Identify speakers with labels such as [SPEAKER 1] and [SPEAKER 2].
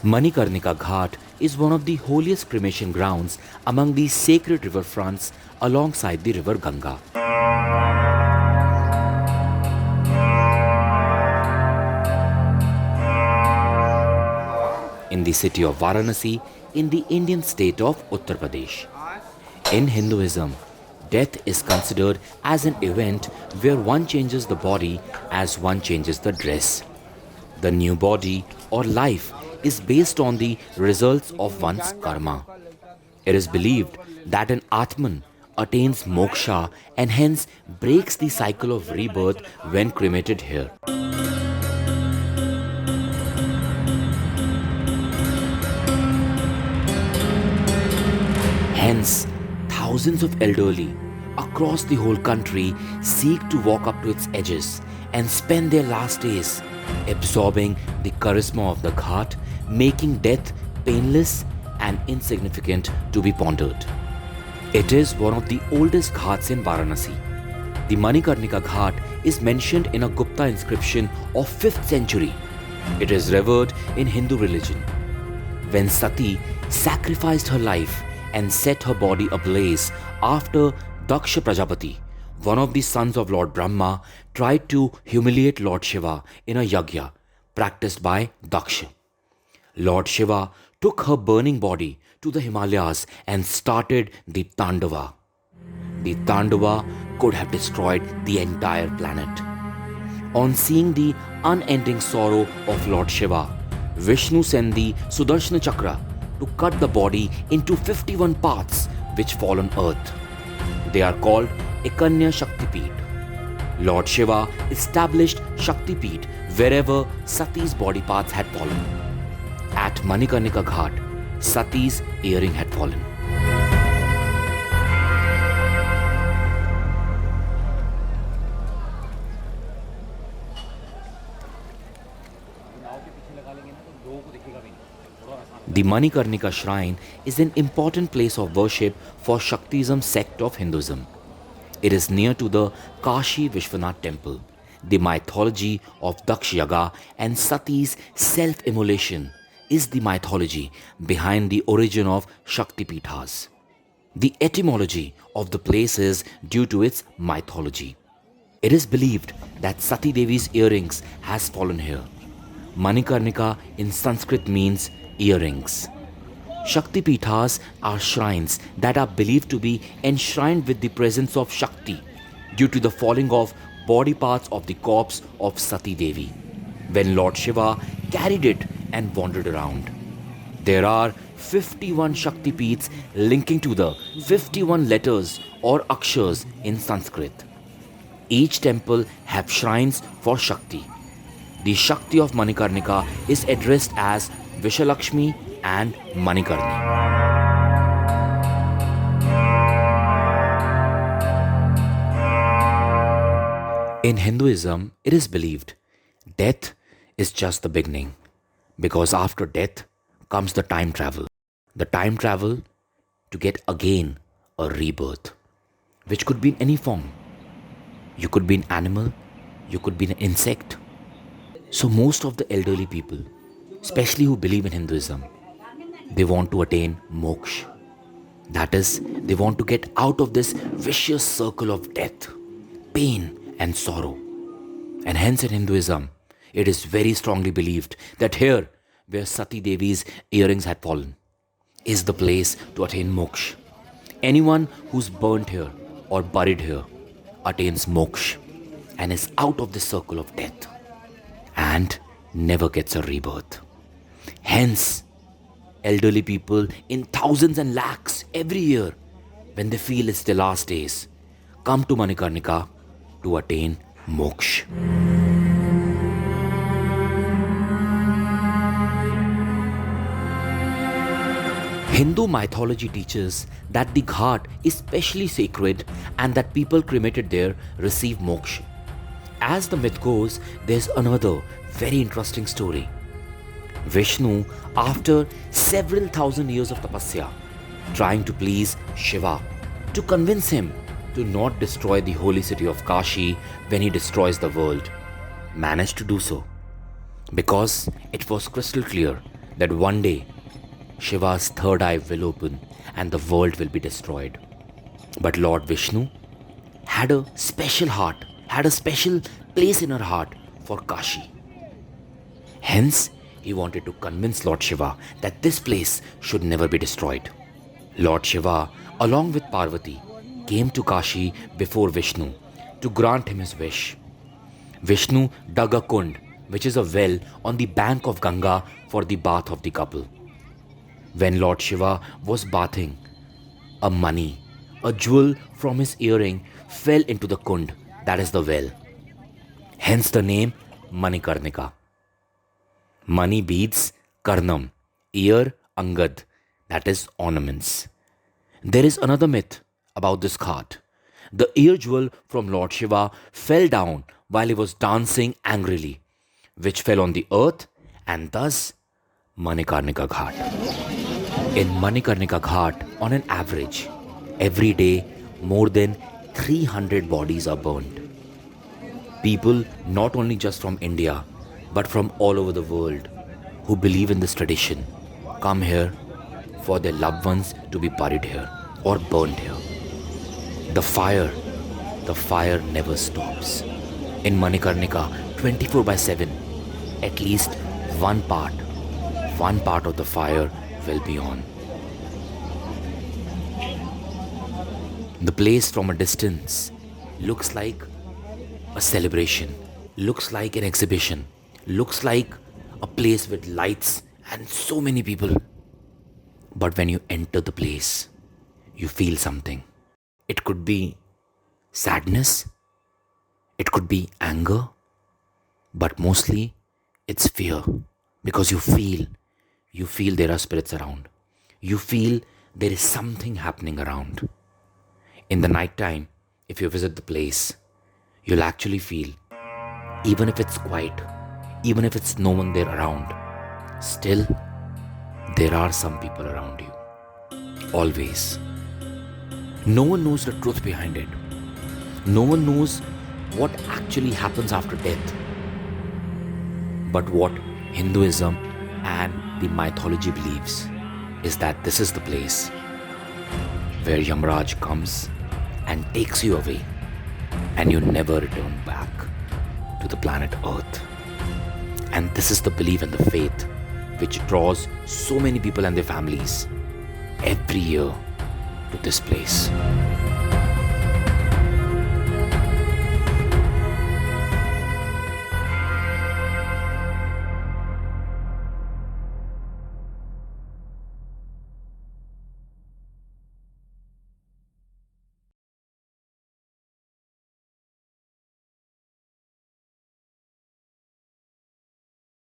[SPEAKER 1] Manikarnika Ghat is one of the holiest cremation grounds among the sacred riverfronts alongside the river Ganga. In the city of Varanasi, in the Indian state of Uttar Pradesh. In Hinduism, death is considered as an event where one changes the body as one changes the dress. The new body or life is based on the results of one's karma. It is believed that an atman attains moksha and hence breaks the cycle of rebirth when cremated here. Hence, thousands of elderly across the whole country seek to walk up to its edges and spend their last days absorbing the charisma of the ghat, making death painless and insignificant to be pondered. It is one of the oldest ghats in Varanasi. The Manikarnika Ghat is mentioned in a Gupta inscription of 5th century. It is revered in Hindu religion. When Sati sacrificed her life and set her body ablaze after Daksha Prajapati, one of the sons of Lord Brahma, tried to humiliate Lord Shiva in a yagya practiced by Daksha. Lord Shiva took her burning body to the Himalayas and started the Tandava. The Tandava could have destroyed the entire planet. On seeing the unending sorrow of Lord Shiva, Vishnu sent the Sudarshana Chakra to cut the body into 51 parts which fall on earth. They are called Ekanya Shaktipeeth. Lord Shiva established Shaktipeeth wherever Sati's body parts had fallen. At Manikarnika Ghat, Sati's earring had fallen. The Manikarnika shrine is an important place of worship for Shaktism sect of Hinduism. It is near to the Kashi Vishwanath temple. The mythology of Dakshayaga and Sati's self-immolation is the mythology behind the origin of Shaktipithas. The etymology of the place is due to its mythology. It is believed that Sati Devi's earrings has fallen here. Manikarnika in Sanskrit means earrings. Shaktipithas are shrines that are believed to be enshrined with the presence of Shakti due to the falling of body parts of the corpse of Sati Devi when Lord Shiva carried it and wandered around. There are 51 Shaktipeeths linking to the 51 letters or akshars in Sanskrit. Each temple have shrines for Shakti. The Shakti of Manikarnika is addressed as Vishalakshmi and Manikarni. In Hinduism, it is believed death is just the beginning, because after death comes the time travel. The time travel to get again a rebirth, which could be in any form. You could be an animal, you could be an insect. So most of the elderly people, especially who believe in Hinduism, they want to attain moksh. That is, they want to get out of this vicious circle of death, pain and sorrow. And hence in Hinduism, it is very strongly believed that here, where Sati Devi's earrings had fallen, is the place to attain moksh. Anyone who's burnt here or buried here attains moksh and is out of the circle of death and never gets a rebirth. Hence, elderly people in thousands and lakhs every year, when they feel it's their last days, come to Manikarnika to attain moksh. Hindu mythology teaches that the ghat is specially sacred and that people cremated there receive moksha. As the myth goes, there's another very interesting story. Vishnu, after several thousand years of tapasya, trying to please Shiva, to convince him to not destroy the holy city of Kashi when he destroys the world, managed to do so. Because it was crystal clear that one day Shiva's third eye will open and the world will be destroyed. But Lord Vishnu had a special heart, had a special place in her heart for Kashi. Hence, he wanted to convince Lord Shiva that this place should never be destroyed. Lord Shiva, along with Parvati, came to Kashi before Vishnu to grant him his wish. Vishnu dug a kund, which is a well on the bank of Ganga, for the bath of the couple. When Lord Shiva was bathing, a mani, a jewel from his earring, fell into the kund, that is the well. Hence the name manikarnika. Mani beads, karnam, ear, angad, that is ornaments. There is another myth about this ghat. The ear jewel from Lord Shiva fell down while he was dancing angrily, which fell on the earth, and thus Manikarnika Ghat. In Manikarnika Ghat, on an average, every day more than 300 bodies are burned. People not only just from India but from all over the world who believe in this tradition come here for their loved ones to be buried here or burned here. The fire never stops. In Manikarnika, 24/7, at least one part of the fire will be on. The place from a distance looks like a celebration, looks like an exhibition, looks like a place with lights and so many people. But when you enter the place, you feel something. It could be sadness, it could be anger, but mostly it's fear, because you feel there are spirits around. You feel there is something happening around. In the night time, if you visit the place, you'll actually feel, even if it's quiet, even if it's no one there around, still there are some people around you. Always. No one knows the truth behind it. No one knows what actually happens after death. But what Hinduism and the mythology believes is that this is the place where Yamraj comes and takes you away, and you never return back to the planet Earth. And this is the belief and the faith which draws so many people and their families every year to this place.